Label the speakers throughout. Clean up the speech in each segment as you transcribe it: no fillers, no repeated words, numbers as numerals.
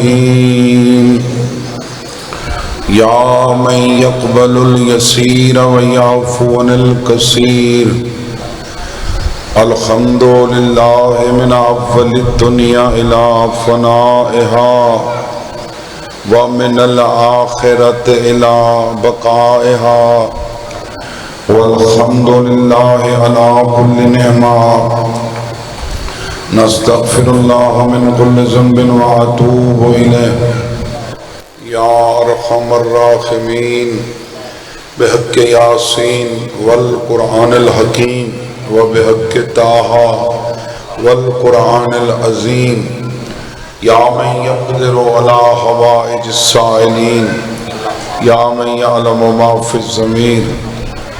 Speaker 1: الرحيم يا من يقبل اليسير ويعفو عن الكثير الحمد لله من أول الدنيا إلى فنائها ومن الآخرة إلى بقائها والحمد لله على كل نعمة نستغفر الله من كل ذنب وأتوب إليه يا أرحم الراحمين بحق ياسين والقرآن الحكيم وبحق طه والقرآن العظيم يا من يقدر على حوائج السائلين يا من يعلم ما في الضمير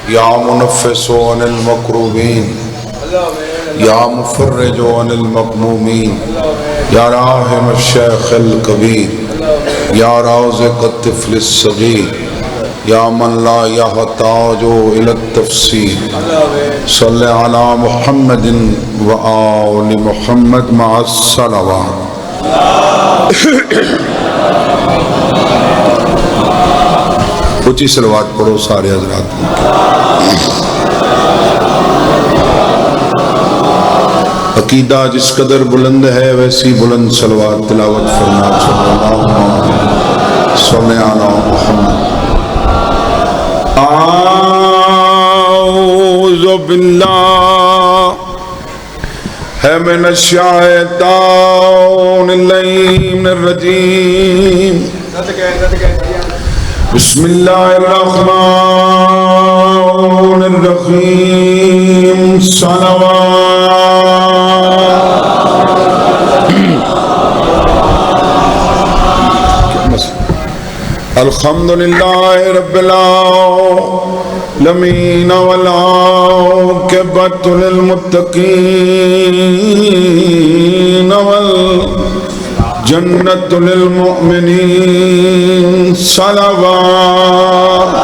Speaker 1: يا منفس عن المكروبين يا مفرج عن المغمومين يا راحم الشيخ الكبير يا رازق الطفل الصغير يا من لا يحتاج إلى التفسير صل على محمد وآل محمد مع الصلوات اونچی صلوات پڑھو سارے حضرات عقیدہ جس قدر بلند ہے ویسی بلند صلوات تلاوت فرما صلی اللہ علی محمد اعوذ باللہ من الشیطان اللعین الرجیم بسم اللہ الرحمن الرحیم الحمدللہ رب العالمین والعاقبۃ للمتقین والجنۃ للمؤمنین صلوات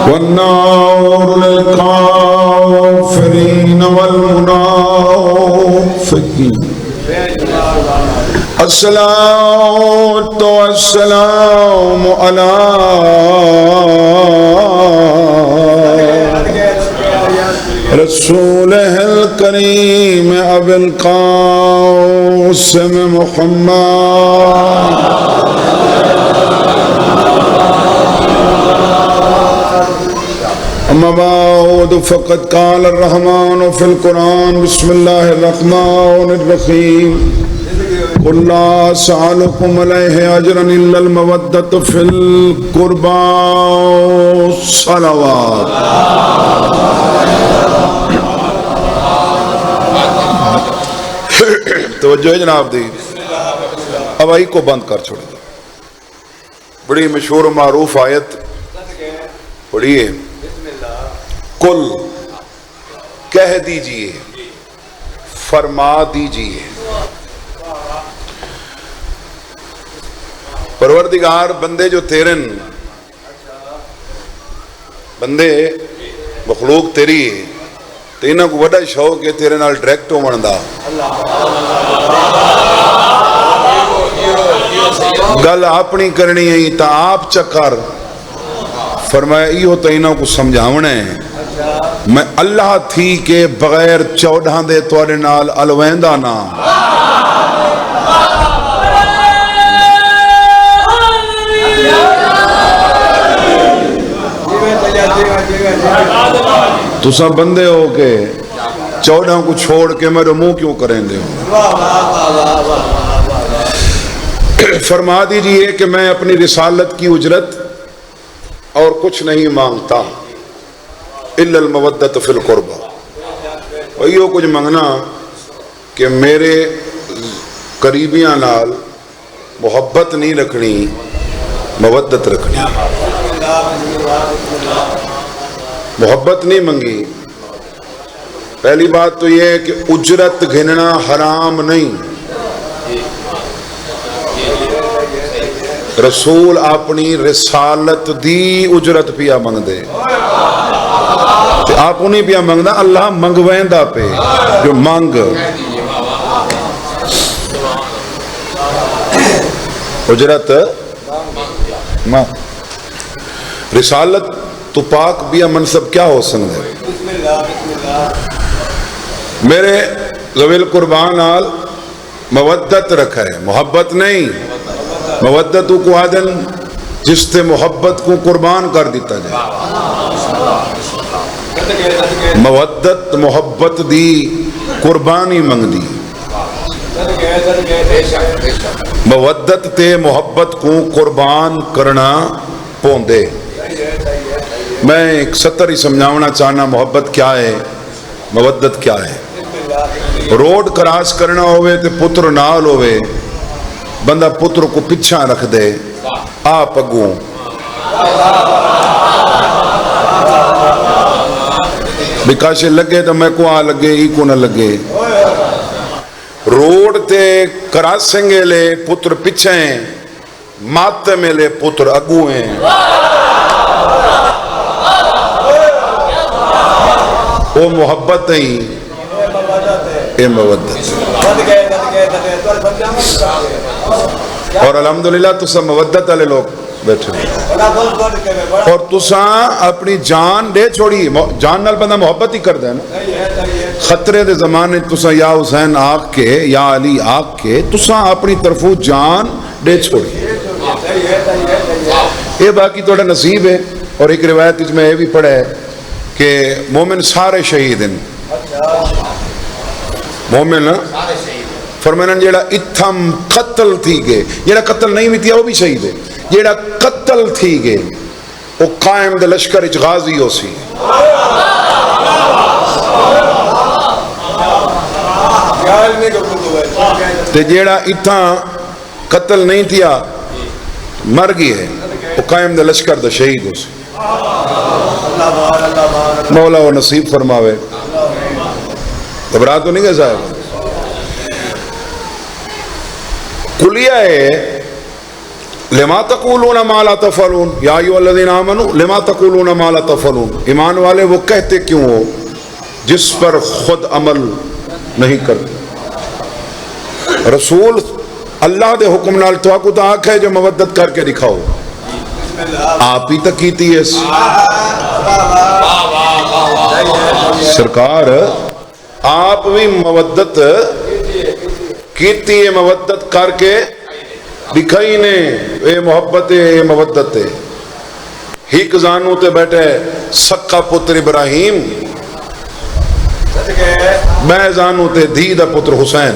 Speaker 1: والنار للکافرین والمنافقین الصلاة والسلام على رسوله الكريم أبي القاسم محمد أما بعد فقد قال الرحمن في القرآن بسم الله الرحمن الرحيم قل لا أسألكم عليه أجرا إلا المودة في القربى صلوات توجہ ہے جناب دی اب آئی کو بند کر چھوڑ دیں بڑی مشہور و معروف آیت پڑھیے قل کہہ دیجئے فرما دیجئے پروردگار بندے جو تیرن بندے مخلوق تیری تینوں کو بڑا شوق ہے تیرے نال ڈائریکٹ ہو مندا گل اپنی کرنی ہے تا آپ چکر فرمایا ایہو تینوں کو سمجھاونا ہے میں اللہ تھی کہ بغیر 14 دے توڑے نال الویندہ نا تو سب بندے ہو کے 14 کو چھوڑ کے میرے منہ کیوں کریں دے ہو فرما دیجئے کہ میں اپنی رسالت کی اجرت اور کچھ نہیں مانگتا الا المودۃ فی القربہ وہی ہو کچھ مانگنا کہ میرے قریبیاں نال محبت نہیں رکھنی مودت رکھنی محبت نہیں منگی پہلی بات تو یہ ہے کہ اجرت گھننا حرام نہیں رسول اپنی رسالت دی اجرت پیا منگ دے آپ انہیں پیا منگنا اللہ منگویندہ پہ جو منگ اجرت ماں رسالت تو پاک بیا منصب کیا ہو سکتا ہے؟ میرے ذویل قربان آل مودت رکھا ہے، محبت نہیں. مودت کو آدن جس تے محبت کو قربان کر دیتا جائے. مودت محبت دی قربانی منگ دی. مودت تے محبت کو قربان کرنا پوندے. میں ایک سطر ہی سمجھاونا چاہنا محبت کیا ہے، مودت کیا ہے. روڈ کراس کرنا ہوئے تے پتر نال ہوئے، بندہ پتر کو پچھا رکھ دے، آپ اگوں بکاشے لگے تو میں کو آ لگے ہی کو نہ لگے. روڈ تے کراسنگے لے پتر پچھے ہیں، ماتے میں لے پتر اگوں ہیں. وہ محبت نہیں، یہ مودت. اور الحمدللہ تسا مودت والے لوگ بیٹھے اور تسا اپنی جان دے چھوڑی. جان نال بندہ محبت ہی کر دے نا. خطرے دے زمانے تسا یا حسین آگ کے یا علی آگ کے تسا اپنی طرفوں جان دے چھوڑی. یہ باقی تھوڑا نصیب ہے. اور ایک روایت اس میں یہ بھی پڑھا ہے کہ مومن سارے شہید ہیں. مومن فرمانا جیڑا اتھم قتل تھی گئے، جیڑا قتل نہیں بھی تھی وہ بھی شہید ہے. جیڑا قتل تھی گئے وہ قائم دے لشکر اچ غازی ہو سی. تے جیڑا اتھا قتل نہیں تھیا مر گئی ہے وہ قائم دے لشکر دے شہید ہو سی. مولا وہ نصیب فرماوے. گھبرا تو نہیں گئے صاحب. کلیہ ہے لما تقولون ما لا تفعلون یا ایھا الذین آمنوا لما تقولون ما لا تفعلون. ایمان والے وہ کہتے کیوں ہو جس پر خود عمل نہیں کرتے. رسول اللہ دے حکم نال تو آکو تا آکھ ہے جو مودت کر کے دکھاؤ. آپ ہی تک کیتی ہے سرکار. آپ بھی مودت کیتی ہے، مودت کر کے دکھائی نے. اے محبت ہے، اے مودت ہے. ہیک زانو تے بیٹھے سکا پتر ابراہیم، میں زانو تے دھی دا پتر حسین.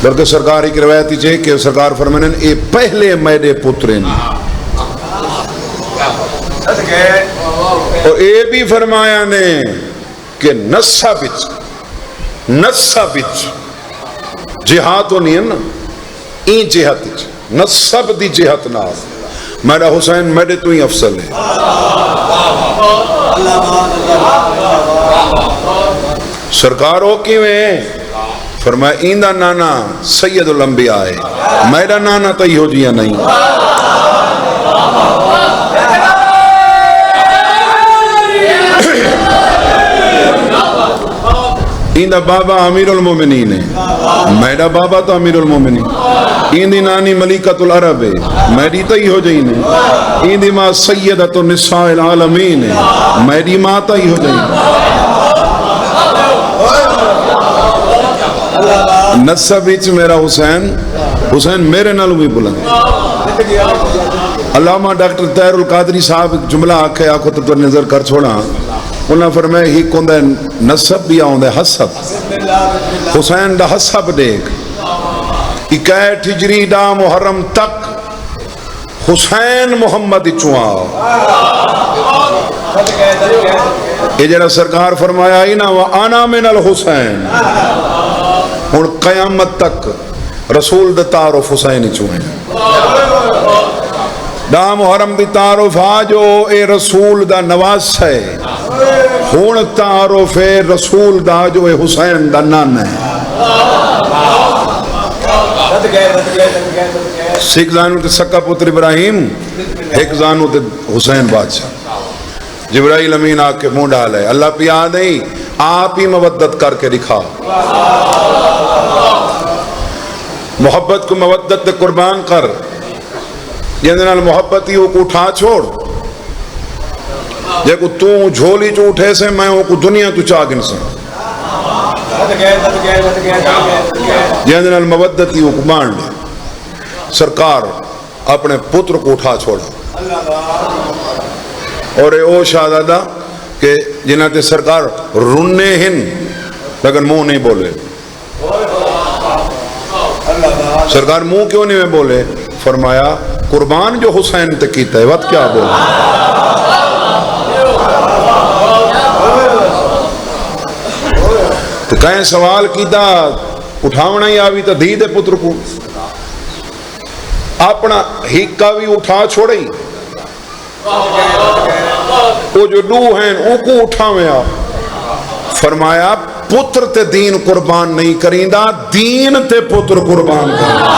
Speaker 1: بلکہ سرکار ایک روایت ہے کہ سرکار فرمانے اے پہلے میرے پترین. اور اے بھی فرمایا نے کہ نسب جہاد تو نہیں ہے نا، این جہت نسب دی جہت نال میرا حسین میرے تو ہی افضل ہے. سرکار ہو کیویں فرمایا ایندہ نانا سید الانبیاء ہے، میرا نانا تو ہی ہو جیا نہیں. ایندہ بابا امیر المومنین ہے، میرا بابا تو امیر المومنین. ایندی نانی ملکۃ العرب ہے، میری تو ہی ہو جائیں. ایندی ماں سیدۃ النساء العالمین ہے، میری ماں تو ہی ہو جائیں. نسب وچ میرا حسین میرے نالوں بھی بلند. علامہ ڈاکٹر طاہر القادری صاحب جملہ آکھے آکھو تو نظر کر چھوڑا. انہاں فرمایا ہی کوندا نسب بھی آوندا حسب. حسین دا حسب دیکھ 61 ہجری دا محرم تک حسین محمد چواں. یہ جڑا سرکار فرمایا ہی نا وانا من الحسین، ہن قیامت تک رسول دا تعارف حسین چویں. دا محرم دی تعارف آجو اے رسول دا نواس ہے. ہون تعارف ہے رسول دا جو اے حسین دا نان ہے. سکھ زانو تے سکا پتر ابراہیم، ایک زانو تے حسین بادشاہ. جبرائیل امین آ کے منہ ڈالے اللہ پیا نہیں آپ ہی مودت کر کے دکھا. محبت کو مودت تے قربان کر، جندے نال محبت ہی کو اٹھا چھوڑ، جے کو تو جھولی چ اٹھے سے میں کو دنیا تو چاگن سے، جندے نال مودت ہی کو بانڈ لے۔ سرکار اپنے پتر کو اٹھا چھوڑا، اور او شہزادہ کہ جنہاں تے سرکار رنے ہن لیکن منہ نہیں بولے۔ سرکار منہ کیوں نہیں بولے؟ فرمایا قربان جو حسین تے کیتا ہے وقت کیا بولے۔ تو کہیں سوال کیتا اٹھاونا ہی آوی تا دھی دے پتر کو، اپنا ہکا بھی اٹھا چھوڑے، وہ جو دو ہیں او کو اٹھاویں آپ۔ فرمایا پتر تے دین قربان نہیں کریندا، دین تے پتر قربان کریندا۔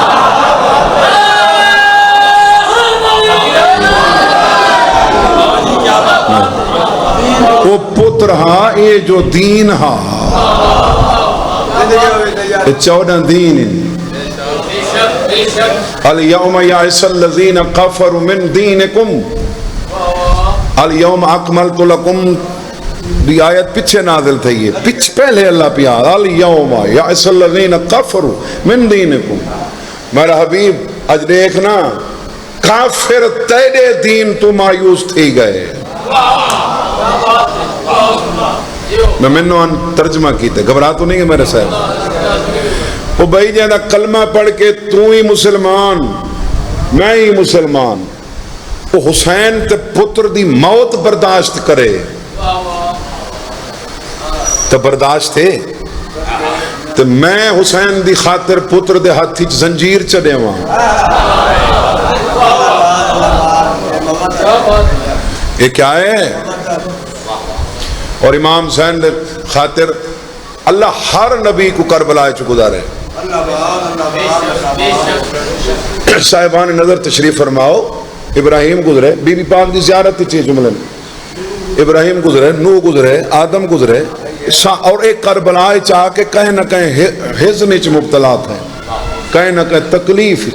Speaker 1: وہ پتر ہا اے جو دین ہا، یہ 14 دین ہیں۔ اليوم یائس الذین کفروا من دینکم اليوم اکملت لکم، بھی آیت پیچھے نازل تھی، یہ پیچھے پہلے اللہ پہ آیا اليوم یائس الذین کفروا من دینکم۔ میرا حبیب اج دیکھنا کافر تیرے دین تو مایوس تھی گئے۔ میں منو ترجمہ کیتے گھبرا تو نہیں کہ میرے صاحب، وہ بھائی جہاں کلمہ پڑھ کے تو ہی مسلمان میں ہی مسلمان، وہ حسین تے پتر دی موت برداشت کرے تو برداشت تھے، تو میں حسین دی خاطر پتر دے ہاتھی زنجیر چڑے وہاں۔ یہ کیا ہے؟ اور امام حسین دے خاطر اللہ ہر نبی کو کربلا چ گزارے۔ صاحبان نظر تشریف فرماؤ، ابراہیم گزرے، بی بی پاک دی زیارت تھی جملے میں، ابراہیم گزرے، نوح گزرے، آدم گزرے، اور ایک کربلا چاہ کے کہیں نہ کہیں حزن چ مبتلا تھے، کہیں نہ کہیں تکلیف،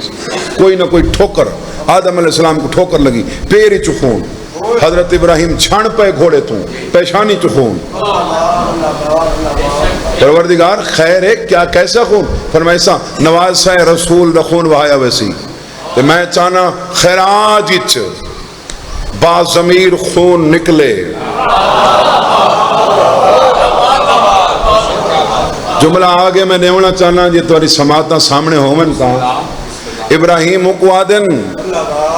Speaker 1: کوئی نہ کوئی ٹھوکر، آدم علیہ السلام کو ٹھوکر لگی، پیر چ خون، حضرت ابراہیم چھن پہ گھوڑے تو پیشانی چ خون۔ پروردگار خیر ہے کیا کیسا خون؟ فرمایا ایسا نواز سے رسول دا خون وہایا ویسی، تو میں چاہنا خیراج اچ با ضمیر خون نکلے۔ جملہ آگے میں دیونا چاہنا جی تواری سماعتاں سامنے ہومن کہا، ابراہیم کو آدن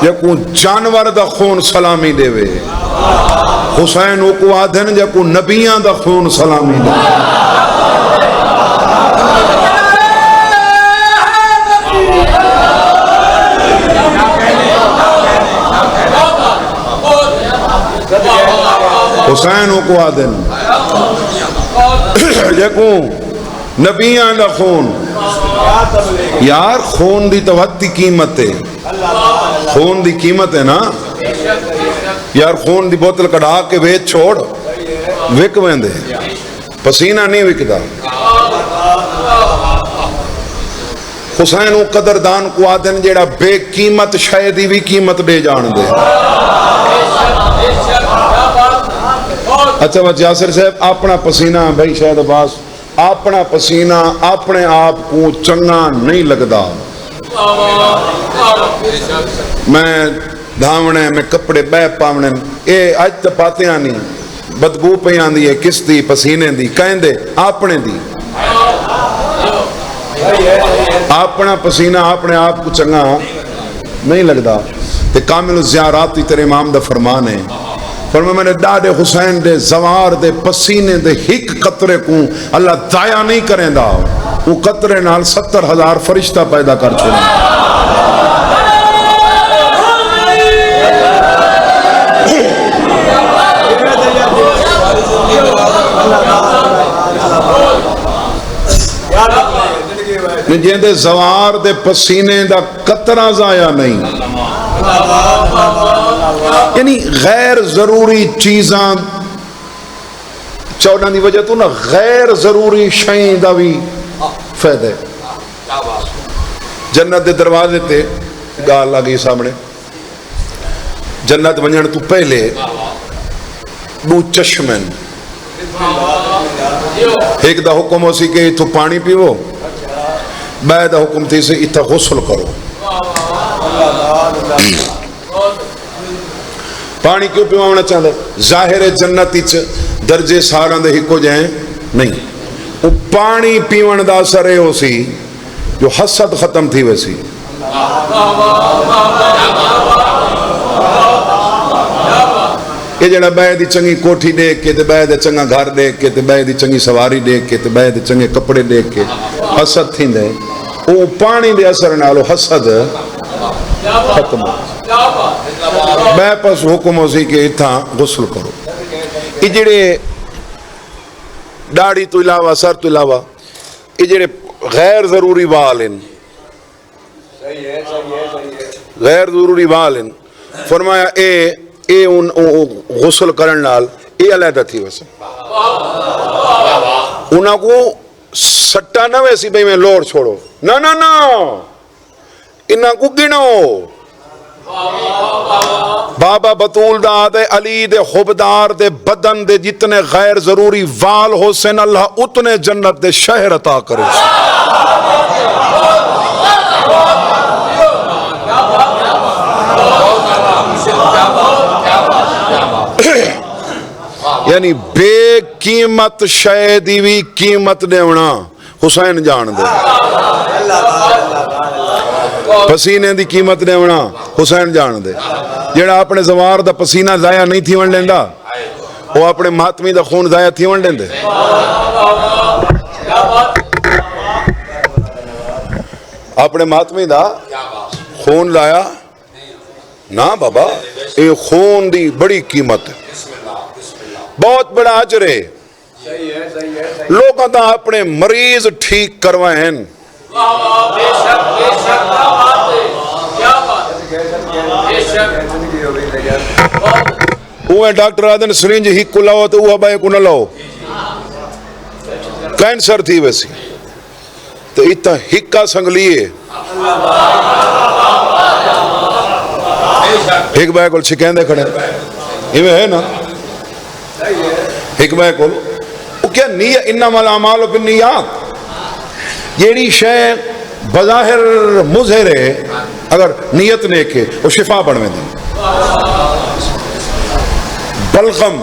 Speaker 1: جکو جانور دا خون سلامی دے وے، حسین کو آدن جکو نبیان دا خون سلامی دے وے۔ حسین کو آدن جکو نبیان دا خون، یار خون دی توتی قیمت ہے، خون دی قیمت ہے نا یار، خون دی بوتل کڑھا کے ویچ چھوڑ وک ویندے، پسینہ نہیں وکدا۔ حسین قدردان کو آدن جیڑا بے قیمت شاید بھی قیمت دے جان دے۔ اچھا بچ یاسر صاحب اپنا پسینہ بھائی شاید عباس اپنا پسینہ اپنے آپ کو چنگا نہیں لگدا، میں دھاونے میں کپڑے بے پاونے اے اج تو پاتے آنی بدبو پہ آندی ہے کس دی پسینے دی کہیں دے اپنے دی، اپنا پسینہ اپنے آپ کو چنگا نہیں لگدا۔ تے کامل الزیارات تیرے امام دا فرمان ہے، فرمایا میں نے ڈاڈے حسین دے زوار دے پسینے دے ہک قطرے کو اللہ ضائع نہیں کریں دا، وہ قطرے نال 70,000 فرشتہ پیدا کر چھوڑے۔ جن دے زوار دے پسینے دا قطرہ ضائع نہیں، یعنی غیر ضروری چیزاں 14 دی وجہ تو نا غیر ضروری شئیں دا بھی فائدہ ہے۔ جنت دے دروازے تے گال آ گئی سامنے. جنت ونجن تو پہلے دو چشمن، ایک دا حکم ہو سی کہ اتھو پانی پیو، بعد دا حکم تھی سے اتھا غسل کرو. پانی کیوں پیوانا چاہتا ہے؟ ظاہر جنت درجے ساراں دے ہکو جائیں نہیں. وہ پانی پیون دا اثر ہے ہو سی جو حسد ختم تھی ویسی. یہ جڑا بے دی چنگی کوٹھی دیکھ کے تے بے دے چنگا گھر دیکھ کے تے بے دی چنگی سواری دیکھ کے تے بے دے چنگے کپڑے دیکھ کے حسد تھیندے، وہ پانی دے اثر نالو حسد ختم ہو. بے پس حکم ہو سی کہ اتھا غسل کرو. یہ جڑے داڑھی تو علاوہ سر تو علاوہ یہ جڑے غیر ضروری وال ہیں، غیر ضروری وال ہیں، فرمایا اے ان غسل کرن نال اے علیحدہ تھی ویسے. انہاں کو سٹا نہ ویسی بھئی میں لوڑ چھوڑو، نا نا نا، انہاں کو گنو. بابا بطول دا دے علی دے خوبدار دے بدن دے جتنے غیر ضروری وال ہو سن اللہ اتنے جنت دے شہر عطا کرے. یعنی بے قیمت شے دی وی قیمت دیونا حسین جان دے. پسینے دی قیمت دیونا حسین جان دے. جڑا اپنے زوار دا پسینہ ضائع نہیں تھی ون لیندہ وہ اپنے ماتمی دا خون ضائع تھی ون لیندے. اپنے ماتمی دا خون لایا نا بابا، یہ خون دی بڑی قیمت ہے، بہت بڑا اجر ہے. لوگاں دا اپنے مریض ٹھیک کروائے ہیں. وہ ڈاکٹر آدھن سرنج ہی کو لاؤ تو وہ بھائی کو نہ لاؤ. کینسر تھی ویسی تو اتنا ہکا سنگ لیے ایک بھائی کو شکین دے کھڑے ہمیں ہے نا. ایک بھائی کو وہ کیا نیت انما الاعمال بالنیات، یہی شے بظاہر مظہر ہے اگر نیت نیک ہے وہ شفا بنوے دی. بلغم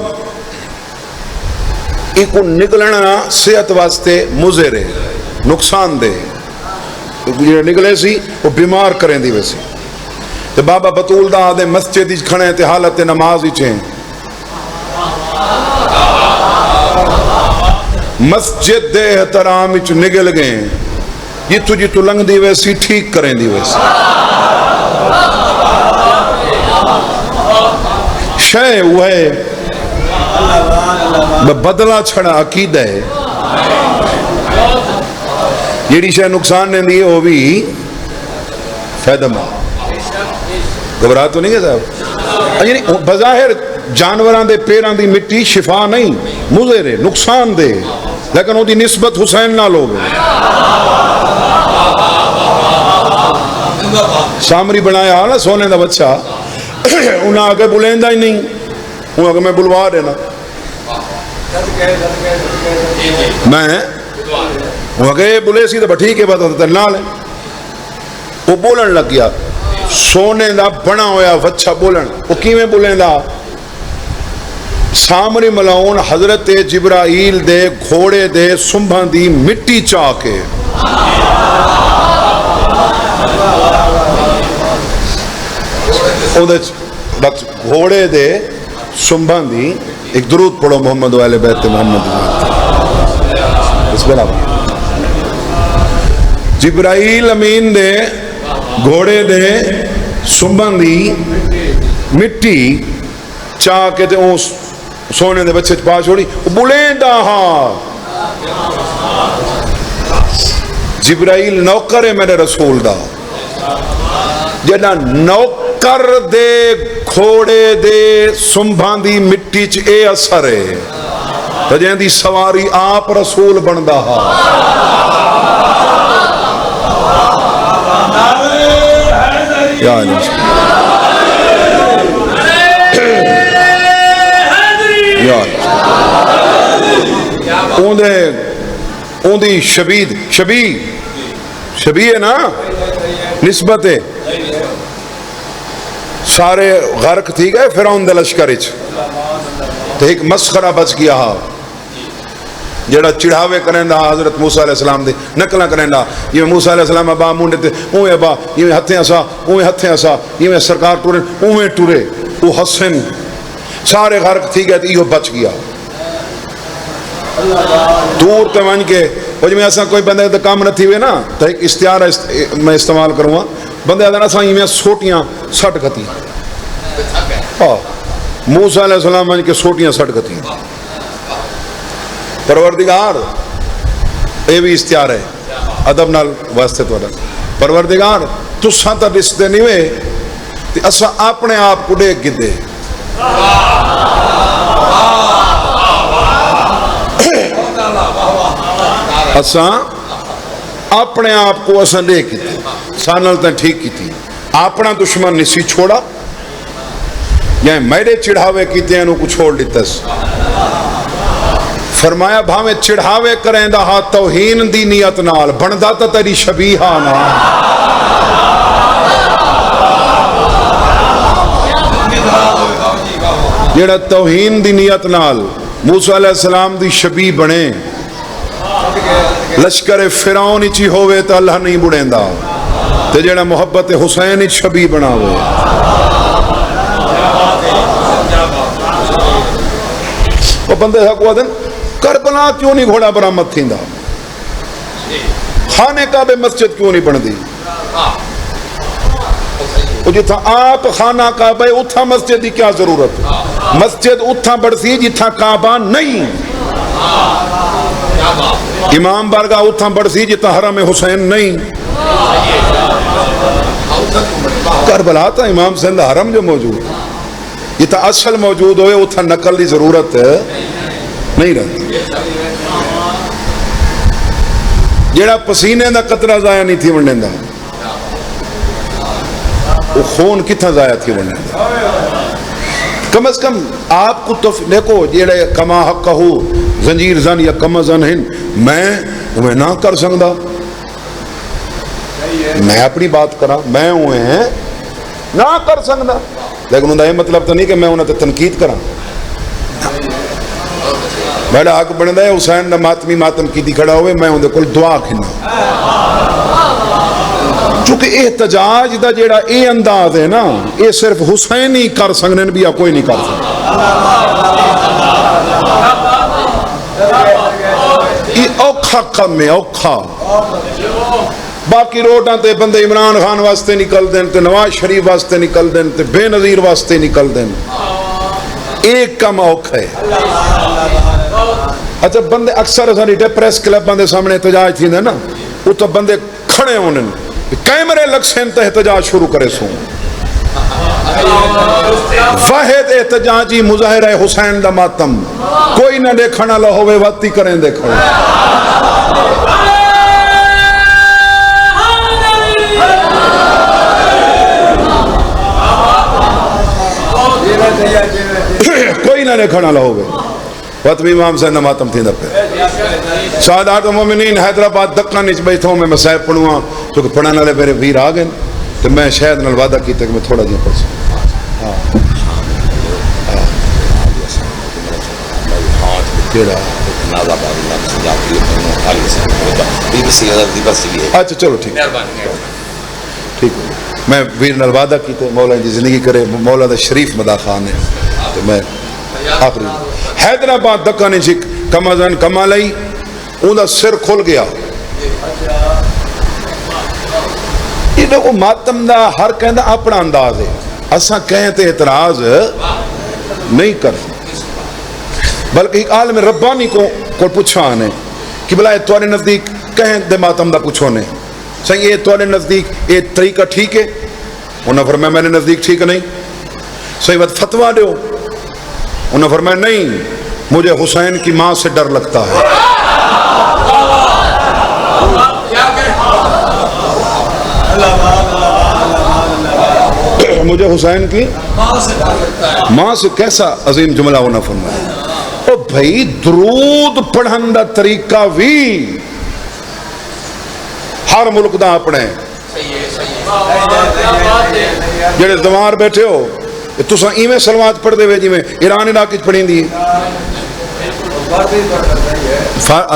Speaker 1: ایک نکلنا صحت واسطے مظہر ہے، نقصان دے نکلے سی وہ بیمار کریں دی ویسی. تو بابا بطول دا آدھے مسجد ہی کھڑے تے حالت نماز ہی چھیں، مسجد دے احترام اچ نگل گئے جتو جتو لنگ دی ویسی ٹھیک کریں دی ویسی. شے وہ ہے بدلہ چھڑا عقیدہ ہے. جیڑی شے نقصان نہیں دی وہ بھی فائدہ مند. گھبرا تو نہیں ہے صاحب؟ یعنی بظاہر جانوران دے پیران دی مٹی شفا نہیں، مضر ہے، نقصان دے، لیکن وہ دی نسبت حسین نہ لوگ. سامری بنایا نا سونے دا بچہ، انہاں آگے بلیندہ ہی نہیں، انہاں آگے میں بلوا دینا میں وہ آگے بلے سی تو ٹھیک ہے بات ہوتا نہ لیں. وہ بولن لگ گیا سونے دا بنا ہویا بچہ بولن. وہ کیویں بولیں دا؟ سامری ملاؤن حضرت جبرائیل دے گھوڑے دے سنبھان دی مٹی چاہ کے گھوڑے دے سنبھان دی. ایک درود پڑھو محمد والے بیت محمد. بسم اللہ. جبرائیل امین دے گھوڑے دے سنبھان دی مٹی چاہ کے تے اس سونے دے بچے پا چھوڑی. بولیں دا ہاں جبرائیل نوکر ہے میرے رسول دا. جڑا نوکر دے گھوڑے دے سنبھان دی مٹی چ اے اثر ہے تو جہاں دی سواری آپ رسول بندہ ہا. یا علی یا اون دی شبی ہے نا نسبت ہے سارے غرق تھی گئے فرعون دے لشکر وچ تے ایک مسخرہ بچ گیا ہا جڑا چڑھاوے کریندا حضرت موسیٰ علیہ السلام دی نقلاں کریندا یہ موسیٰ علیہ السلام ابا منڈے تے اوے ابا یہ ہتھیں اسا یہ سرکار ٹورے اوے ٹورے او حسن سارے غرق تھی گئے تے ایو بچ گیا دور تے ون کے او جے اساں کوئی بندے تے کام نہ تھی وے نا تے ایک استعارہ میں استعمال کروں گا بندے آدھا اساں ایویں سوٹیاں سٹ گتی موسیٰ علیہ السلام ون کے سوٹیاں سٹ گتی پروردگار اے بھی استعار ہے ادب نال واسطے تو پروردگار تساں تا دسدے نہیں وے تے اساں اپنے آپ کو ڈیک گدے اساں اپنے آپ کو اساں ڈیک گدے سانل تے ٹھیک کیتی اپنا دشمن نسی چھوڑا یا میرے چڑھاوے کیتے ہیں انہوں کو چھوڑ لیتا فرمایا بھاویں چڑھاوے کریں دا ہاں توہین دی نیت نال بندہ تا تیری شبیہہ نا جیڑا توہین دی نیت نال موسیٰ علیہ السلام دی شبیہ بنے لشکر فرعون چی ہوئے تا اللہ نہیں بڑھیں دا تے جیڑا محبت حسین شبیہ بنا ہوئے وہ بندے حق دن کربلا کیوں نہیں گھوڑا برامت تھیندا خانے کعبے مسجد کیوں نہیں بن دی جتھا آپ خانہ کعبہ اتھا مسجد دی کیا ضرورت مسجد اتھا بڑھتی جتھا کعبہ نہیں امام بارگاہ اتھا بڑھتی جتھا حرم حسین نہیں کربلا تا امام سندھ حرم جو موجود جتھا اصل موجود ہوئے اتھا نقل دی ضرورت نہیں رہتی جیڑا پسینے دا قطرہ ضائع نہیں تھی ونڈیں دا وہ خون کتنا ضائع تھی ونڈیں دا کم از کم آپ کو دیکھو جیڑے کما حق کہو زنجیر زن یا کم زن ہن میں نہ کر سکتا میں اپنی بات کرا میں ہوئے ہیں نہ کر سکتا لیکن انہوں نے یہ مطلب تو نہیں کہ میں انہوں نے تنقید کرا میرا حق بنتا ہے حسین دا ماتمی ماتم کی دی کھڑا ہوئے میں انہوں نے کل دعا کھنا چونکہ احتجاج دا جیڑا اے انداز ہے نا اے صرف حسین ہی کر سکنے بھی یا کوئی نہیں کر سکتا یہ اوکھا کم ہے اوکھا باقی روڈاں تے بندے عمران خان واسطے نکل دیں تے نواز شریف واسطے نکل دیں تے بے نظیر واسطے نکل دیں ایک کم اوکھا ہے اچھا بندے اکثر ساڑی پریس کلب بندے سامنے احتجاج تھی نا وہ تو بندے کھڑے ہونے کیمرے لگ سے انتہ احتجاج شروع کرے سوں واحد احتجاجی مظاہرہ حسین دا ماتم کوئی نہ دیکھنا لہوے واتی کریں دیکھنا کوئی نہ دیکھنا لہوے وطبی امام سے نماتم تھی دپے سعادات مومنین حیدرآباد دکھا نیچ بیٹھوں میں مسائب پڑھوں چونکہ پڑھانے والے میرے ویر آگئے تو میں شاید نال وعدہ کیتا کہ میں تھوڑا جی پڑھ سکوں اچھا چلو ٹھیک ٹھیک میں ویر نال وعدہ کیتا مولا جی زندگی کرے مولا دا شریف مدا خان ہے تو میں آخری حیدرآباد دکھا نیچ کمازن کما لئی اون دا سر کھل گیا یہ دیکھو ماتم دا ہر کہیں دا اپنا انداز ہے اساں کہیں تے اعتراض نہیں کر بلکہ ایک عالم ربانی کو پوچھا آنے کہ بلا توڑے نزدیک کہیں دے ماتم دا پوچھو نے صحیح یہ توڑے نزدیک یہ طریقہ ٹھیک ہے انہوں نے فرمایا میں نے نزدیک ٹھیک نہیں صحیح بات فتوہ دیو انہوں نے فرمایا نہیں مجھے حسین کی ماں سے ڈر لگتا ہے مجھے حسین کی ماں سے کیسا عظیم جملہ ہونا فرمایا. او بھائی درود پڑھن دا طریقہ بھی ہر ملک دا اپنے. جڑے زوار بیٹھے ہو تساں ایویں سلوات پڑھ دے وے جویں ایران عراق وچ پڑھیں دی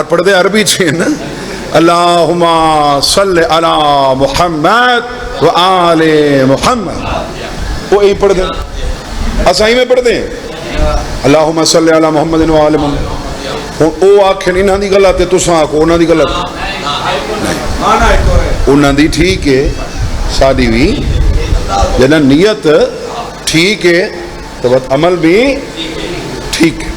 Speaker 1: پڑھ دے عربی چ نا اللہم صلی علی محمد و آل محمد وہ ای پڑھ دیں اساں ایویں پڑھ دیں اللہم صلی علی محمد و آل محمد. او آکھن انہاں دی غلط ہے تساں آکھو انہاں دی غلط انہاں دی ٹھیک ہے ساڈی بھی جنا نیت ٹھیک ہے تو بس عمل بھی ٹھیک ہے.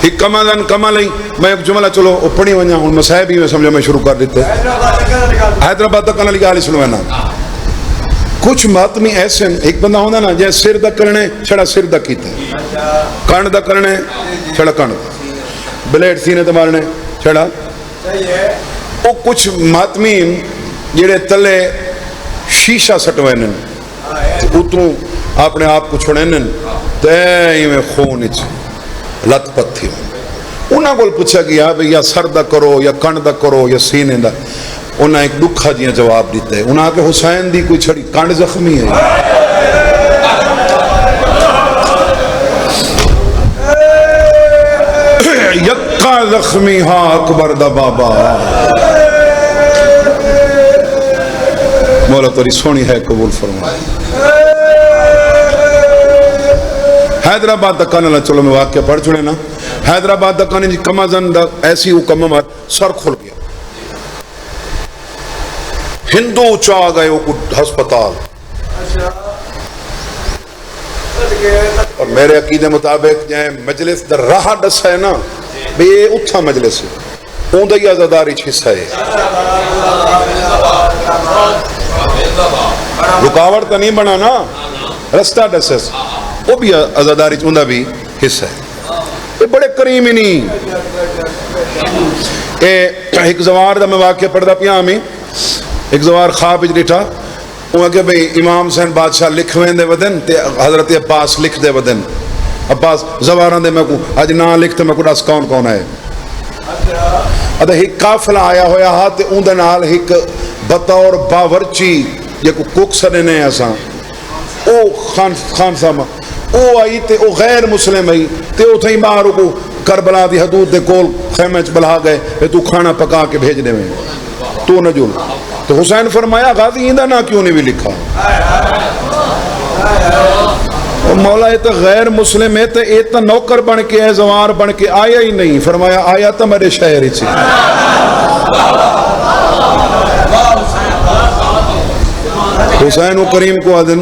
Speaker 1: ایک کمالن کمال ہی میں ایک جملہ چلو پڑھی ونجا ہوں مسائب ہی میں سمجھا میں شروع کر دیتے. حیدرآباد تک کنا لگا علی سنوانا کچھ ماتمی ایسے ایک بندہ ہونا نا جیسے سر دا کرنے چھڑا سر دا کیتا ہے کانڈ دا کرنے چھڑا کانڈ بلیڈ سینے دا مارنے چھڑا وہ کچھ ماتمی جڑے تلے شیشہ سٹوینن اتروں اپنے آپ کو چھوڑینن تے میں خون اچ لت پت تھی انہاں کو پوچھا گیا بھئی یا سر دا کرو یا کانڈ دا کرو یا سینے دا انہاں ایک دکھا جیاں جواب دیتے ہیں انہاں کہ حسین دی کوئی چھڑی کانڈ زخمی ہے یکا زخمی ہاں اکبر دا بابا. مولا توری سونی ہے قبول فرمائے. حیدرآباد دا کانا چلو میں واقعہ پڑھ چھوڑے نا حیدرآباد دا کانا جی کما زندہ ایسی وہ کما مات سر کھل گیا ہندو چاہ گئے وہ ہسپتال اور میرے عقیدے مطابق جائیں مجلس در راہ ڈس ہے نا بے اتھا مجلس ہے اون دیا زداری چھس ہے رکاوٹ تا نہیں بنا نا رستہ ڈس ہے وہ بھی ازاداری چوندہ بھی حصہ ہے. یہ بڑے کریم ہی نہیں ایک زوار دا میں واقعہ پڑھ دا پیا ہمیں ایک زوار خواب اجلیٹا وہ کہ بھئی امام حسین بادشاہ لکھویں دے ودن تے حضرت عباس لکھ دے ودن عباس زواران دے میں کو آج نہ لکھتے میں کو ڈاس کون کون ہے ادھا ایک قافلہ آیا ہویا ہاں تے اون دے نال ایک بطور باورچی یہ کو کوک سنے ایسا او خان صاحب او آئی تے او غیر مسلم آئی تے او تھیں باہر کو کربلا دی حدود دے کول خیمے چ بلا گئے پھر تو کھانا پکا کے بھیج دے میں تو نہ جول تو حسین فرمایا غازی ایندہ نہ کیوں نہیں بھی لکھا مولا یہ تو غیر مسلم ہے تو یہ تو نوکر بن کے ہے زوار بن کے آیا ہی نہیں فرمایا آیا تو میرے شہر ہی حسین و کریم کو آدن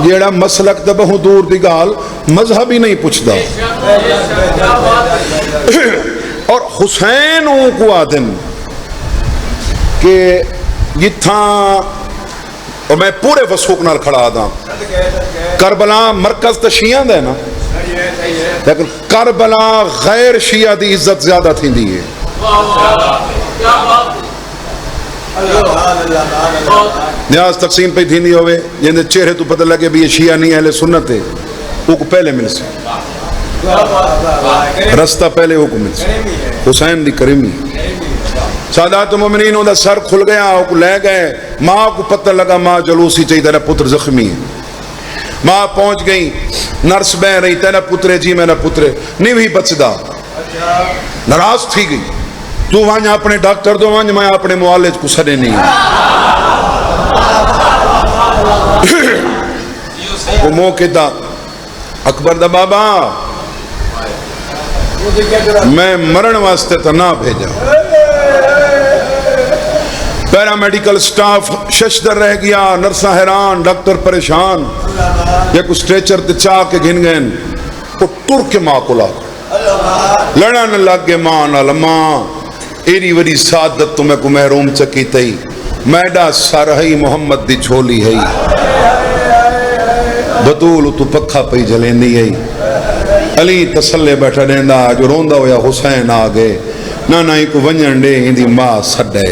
Speaker 1: جیڑا مسلک دبہ دور دی گال مذہب ہی نہیں پوچھتا اور حسین کو آدن کہ جتھاں اور میں پورے وسوق نال کھڑا دا کربلا مرکز تو شیعہ دے نا لیکن کربلا غیر شیعہ دی عزت زیادہ تھی دی ہے نیاز تقسیم پہ تھی دی ہوئے جن چہرے تو پتہ لگے بھی یہ شیعہ نہیں اہل سنت ہے وہ کو پہلے مل سے رستہ پہلے وہ کو مل سے حسین دی کریمی سادات مومنین دا سر کھل گیا وہ لے گئے ماں کو پتہ لگا ماں جلوسی چاہیے تیرا پتر زخمی ہے ماں پہنچ گئی نرس بہ رہی تیرا پترے جی میرا پترے نہیں بھی بچدا ناراض تھی گئی تو وہاں اپنے ڈاکٹر دو وہاں میں اپنے معالج کو سڑے نہیں وہ موقع دا اکبر دا بابا میں مرن واسطے تو نہ بھیجا پیرامیڈیکل سٹاف ششدر رہ گیا نرسہ حیران ڈاکٹر پریشان یا کوئی سٹریچر تے چاہ کے گھن گئے وہ ٹر کے ماں کو لاکھ لڑن لگ گے ماں نال ماں ایری وری سعادت تمہیں کو محروم چکی تئی میڈا سارہی محمد دی جھولی ہے بطول تو پکھا پئی جلیندی ہے علی تسلے بیٹھا دیندہ جو روندہ ہویا حسین آگے نہ ہی کو ونجن دے ہی دی ماں سڈے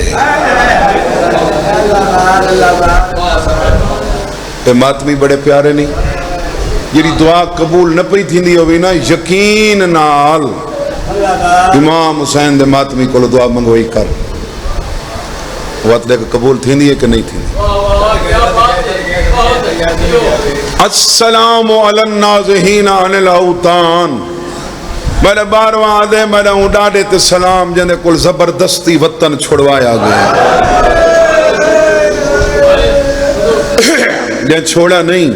Speaker 1: اے ماتمی بڑے پیارے نہیں، جیڑی دعا قبول نہ پئی تھیندی ہوئی نا، یقین نال امام حسین دے ماتمی کو دعا منگوئی کر، وقت لے کے قبول تھیندی ہے کہ نہیں تھیندی؟ السلام علی النازحین عن الاوطان، میرے بارواں آدھے میرے اڈاڑے تے سلام جندے کل زبردستی وطن چھوڑوایا گیا، جن چھوڑا نہیں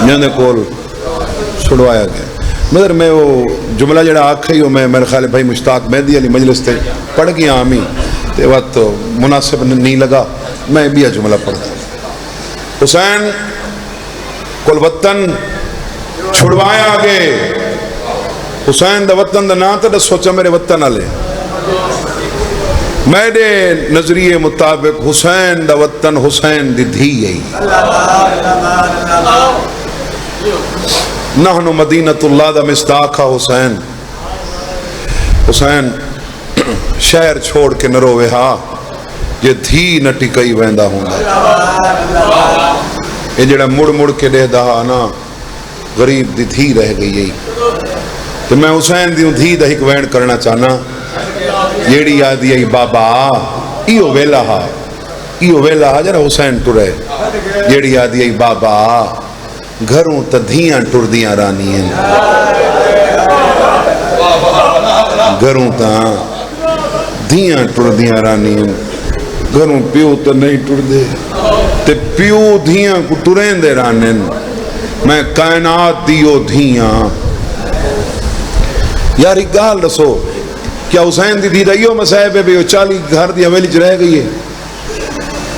Speaker 1: جندے کل چھوڑوایا گیا۔ مگر میں وہ جملہ جڑا آکھئی ہو میں میرے خیال بھائی مشتاق مہدی علی مجلس تے پڑھ گیا آمی تے وقت مناسب نہیں لگا، میں بھی یہ جملہ پڑھ گیا۔ حسین کل وطن چھڑوایا گئے، حسین دا وطن دا نا تا سوچا میرے وطن آلے، میرے نظریے مطابق حسین دا وطن حسین دی دھی ہے، نحن مدینۃ اللہ دا مصداق حسین۔ حسین شہر چھوڑ کے نہ روے ہاں، یہ دھی نہ ٹکئی ویندا ہوں گا، یہ جڑا مڑ مڑ کے دے دہا نا غریب دی دھی رہ گئی ہے، تو میں حسین دیوں دھی دا ہک وین کرنا چاہنا، جیڑی آدھی ہے بابا ایو ویلا ہا جرا حسین ٹرے، جیڑی آدھی ہے بابا گھروں تا دھیاں ٹر دیاں رانی ہیں، گھروں تا دھیاں ٹر دیاں رانی ہیں، گھروں پیو تا نہیں ٹر دے تے پیو دھیاں کو ٹرین دے رانی ہیں، میں کائنات دیو دھیاں۔ یار ایک گال رسو، کیا حسین دی دھی دائیو مسائب ہے بے 40 گھر دی حویلی چ رہ گئی ہے،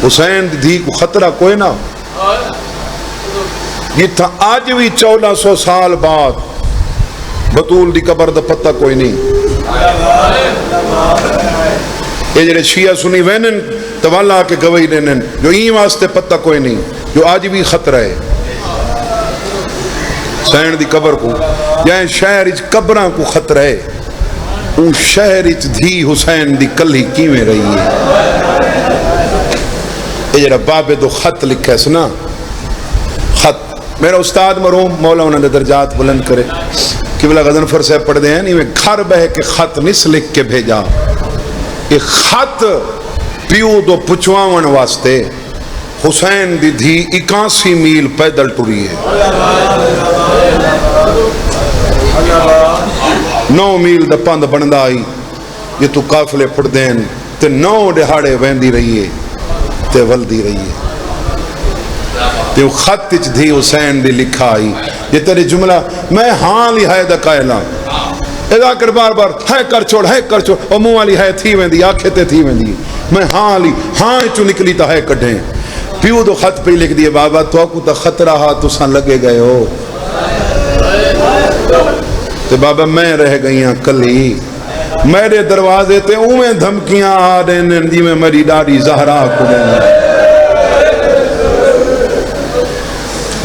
Speaker 1: حسین دی دھی کو خطرہ کوئی نہ، یہ تھا آج بھی 1400 سال بعد بطول دی قبر دا پتہ کوئی نہیں، یہ جڑے شیعہ سنی وینن توالا کے گوئی دینن جو این واسطے پتہ کوئی نہیں، جو آج بھی خطرہ ہے حسین دی قبر کو، یہاں شہر اچ قبران کو خطرہ ہے، اون شہر اچ دھی حسین دی کلی کیویں رہی ہے۔ یہ جڑا بابے دو خط لکھا ہے سنا، خط میرا استاد مرحوم مولا انہوں نے درجات بلند کرے قبلہ غضنفر صاحب پڑھ دے ہیں نہیں، میں گھر بہ کے خط نس لکھ کے بھیجا، یہ خط پیو دو پچواون واسطے حسین دی دھی 81 میل پیدل ٹری ہے، 9 میل دا پند بندہ آئی، یہ تو قافلے پڑ دین تے 9 دہاڑے ویندی رہی ہے تے ولدی رہی ہے، تے وہ خط اچ دھی حسین دی لکھا آئی، یہ تیرے جملہ میں ہاں لی ہے دا قائلہ ادا کر بار بار ہے کر چھوڑ اور منہ والی ہے تھی ویندی آنکھیں تے تھی ویندی، میں ہاں لی ہاں چو نکلی تا ہے کڈھیں، پیو دو خط پہ لکھ دیے بابا تو کو تا خطرہ ہا تو سان لگے گئے ہو، تے بابا میں رہ گئیاں کلی، میرے دروازے تے اویں دھمکیاں آ رہے جی میں میری ڈاڑی زہرا کو دینا،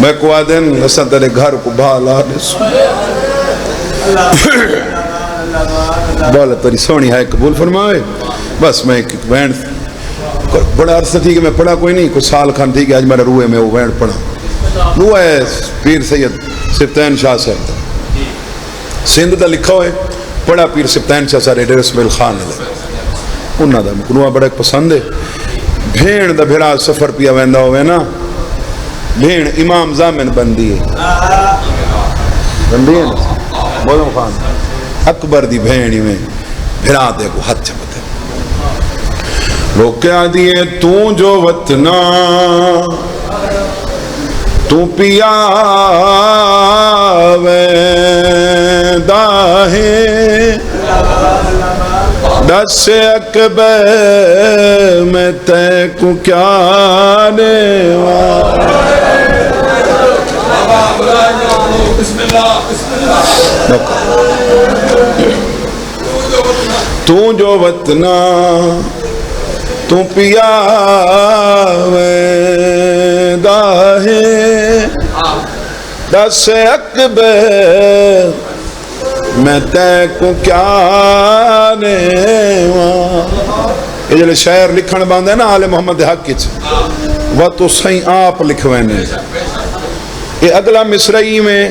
Speaker 1: میں کو آدن اساں تیرے گھر کو بھالا دسو، بولا تیری سونی ہے قبول فرمائے، بس میں ایک وین بڑا عرصہ تھی کہ میں پڑھا کوئی نہیں، کچھ سال کھان تھی کہ آج میرے روئے میں وہ وین پڑھا، روئے ہے پیر سید سبتین شاہ صاحب سندھ دا لکھا ہوئے، پڑھا پیر سبتین شاہ صاحب ڈیر اسمیل خان لے انہاں دا مکنوہ بڑا ایک پسند ہے، بھین دا بھیڑا سفر پیا ویندہ ہوئے نا، بھین امام زامن بندی ہے نا بولو خان اکبر دی بھینی میں بھیڑا دے کو ہاتھ چپتے وہ کیا دیئے تو جو وطنا تو پیا ویندہ ہے دس اکبر میں تے کو کیا دیوا تو جو وطنا تو پیا ویندہ ہے دس اکبر میں تے کو کیا دیوا یہ جلے شاعر لکھن باندھ ہے نا آل محمد حق کچھ وہ تو سائیں آپ لکھوینے یہ اگلا مصرعی میں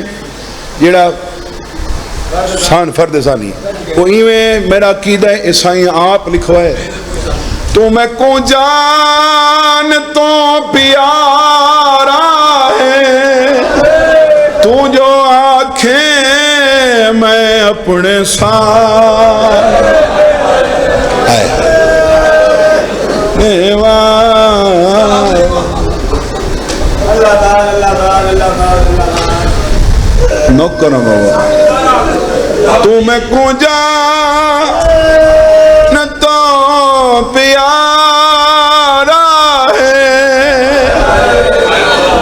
Speaker 1: جڑا سان فرد ثانی وہ ایویں میرا عقیدہ ہے سائیں آپ لکھوائے تو میں کو جان تو پیارا ہے تو جو آنکھیں میں اپنے ساتھ نوکر بابا تو میں کو جان تو پیارا ہے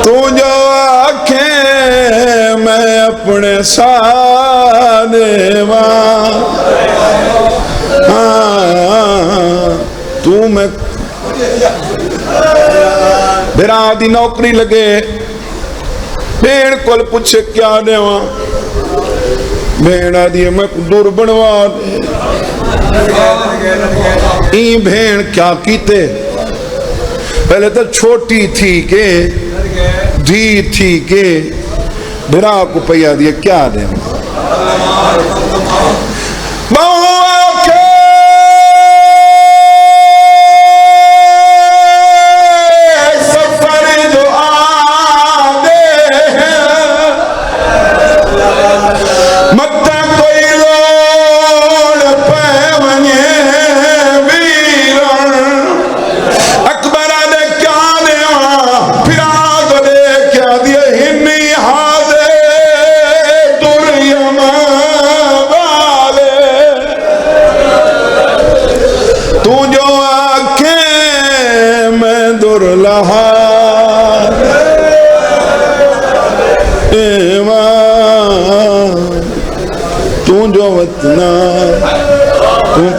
Speaker 1: تو جو آنکھیں میں اپنے ساتھ تو میں بھیرا دی نوکری لگے بھیڑ کول پوچھے کیا دے وہاں بھیڑا دی میں دور بنوا دے این بھیڑ کیا کیتے پہلے تو چھوٹی تھی کہ دھی تھی کہ بھیرا کو پیا دیا کیا دے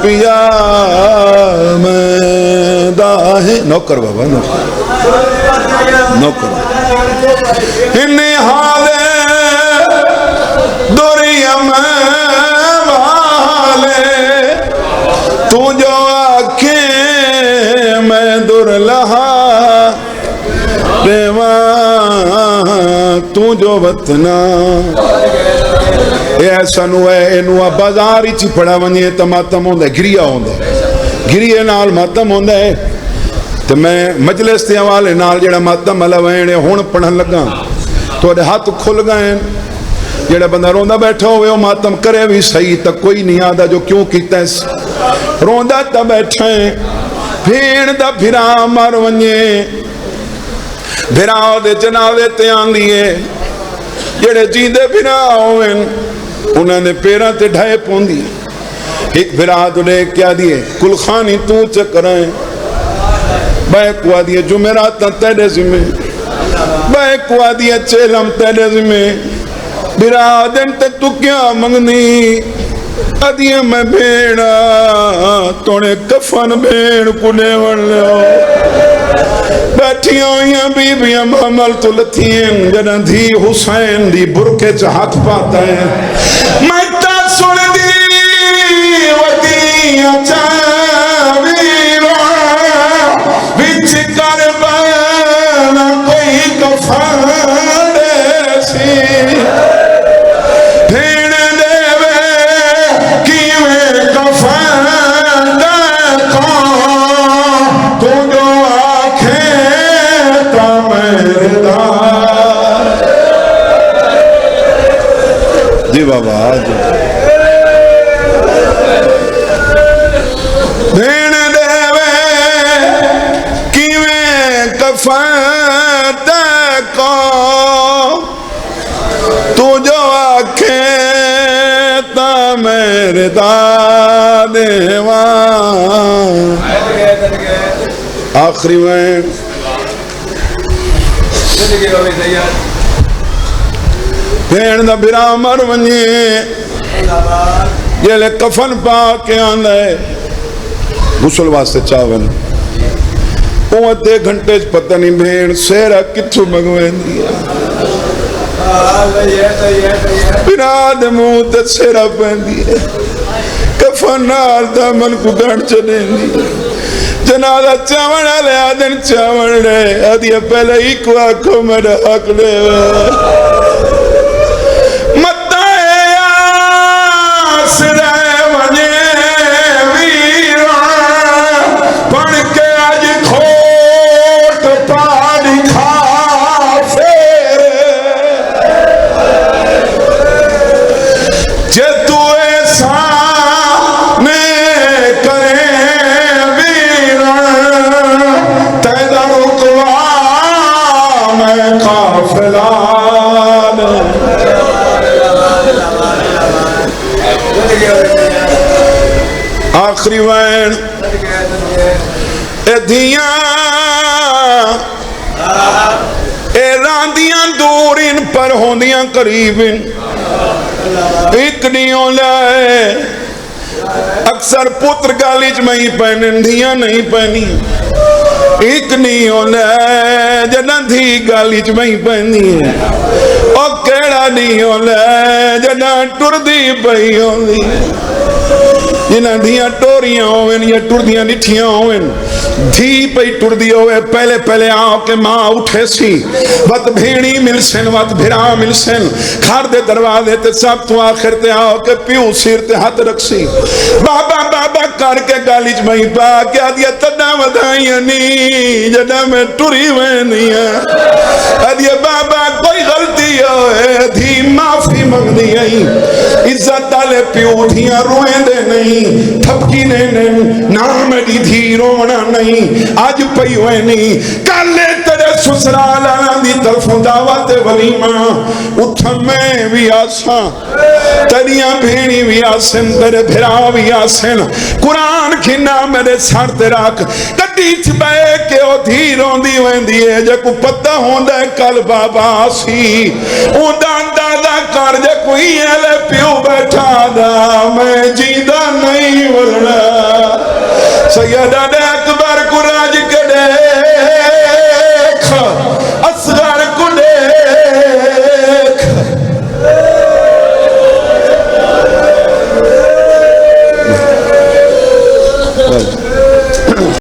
Speaker 1: پیا میں داہے نوکر بابا نوکر انہیں حالے دریم والے تو جو آنکھیں میں در لہا دیوان تو جو وطنا ایسا نو ہے انہوں بازاری چی پڑا ونیے تا ماتم ہوندہ ہے گریہ ہوندہ ہے گریہ نال ماتم ہوندہ ہے تو میں مجلس تے حوالے نال جڑا ماتم ملوینے ہون پڑھن لگا تو اڑے ہاتھ کھل گئے جڑا بندہ روندہ بیٹھا ہوئے وہ ماتم کرے بھی صحیح تک کوئی نہیں آدھا جو کیوں کیتا ہے روندہ تا بیٹھا ہے بھیڑ دا بھیرا مار ونیے بھیرا دے جناوے تے آن لیے جڑے جیندے بھیرا ہوئے انہوں نے پیران تے ڈھائے پون دی ایک بھراد نے کیا دیئے کل خانی تو چکرائیں بائے کوا دیئے جمعرات تیرے زمیں بائے کوا دیئے چیلم تیرے زمیں بھرادن تے تو کیا منگنی ادیئے میں بھیڑا توڑے کفن بھیڑ کنے ون لے بیٹھی ہوئیاں بی بی محمل تو لتھیں جنہ دھی حسین دی برکے چاہت پاتا ہے میں تا سن دی ودیاں چاویرہ وچ کربانا کوئی کفن سی بھیڑ دے وے کیویں کفن دیکھو تو جو جی بابا جی بھین دے وے کیویں کفن دیکھو تو جو آنکھیں تا میرے دیوان آخری میں بھین دا بھرا مر ونجے یہ لے کفن پا کے آندہ ہے غسل واسطے چاول اوتے گھنٹے پتہ نہیں بھین سیرہ کتھو مگوین دیا بھرا دے موت سیرہ پہن دیا کفن نال دا من کو گھنٹ چنین دیا جنازہ چاون والے آدن چاون لے آدھی پہلے ایک آنکھوں میرا حق لے متا آس رہے وجے ویران پڑھ کے آج کھوٹ پاڑی کھا پھیرے جے تو احسان کرے ویران تیدا رکوا میں قافلان آخری وین اے دھیاں اے راندیاں دور ان پر ہوندیاں قریب ان ایک نیوں لائے اکثر پتر گالیچ میں ہی پہنن دھیاں نہیں پہنی ایک نیوں لائے جنہ دھی گالیچ میں ہی پہنی اور کیڑا نیوں لائے جنہ ٹر دی پہی ہوندی جنہ دھیاں ٹوریاں ہوئن یا ٹر دیاں نٹھیاں ہوئن دھی پہی ٹر دی ہوئے پہلے پہلے آؤ کہ ماں اٹھے سی وقت بھیڑی ملسن وقت بھیڑا ملسن کھار دے دروازے تے سب تو آخر تے آؤ کہ پیو سیر تے ہاتھ رکھ سی بابا بابا کر کے گالیچ میں پا کیا دیا تڑا ودھائیاں نہیں جنہ میں ٹری ہوئے نہیں ہے دیا بابا کوئی غلطی ہوئے دھی معافی مانگ دی آئی عزت ڈالے پیو دھیاں روئیں دے نہیں تھپکی نے نام دی دھی رونا نہیں آج پئی ہوئے نہیں کالے تیرے سسرال آنا دی طرفوں دعوت ولیمہ اٹھا میں بھی آساں تیریاں بھیڑی بھی آسن تیرے بھرا بھی آسن قرآن کی نام میرے سار تیراک کٹیچ بے کے او دھیروں دی ویندی ہے جے کو پتہ ہوں دے کل بابا سی اندان دادا کر جے کوئی ایلے پیو بیٹھا دا میں جیدہ نہیں ولنا سیدہ دے اکبر قرآن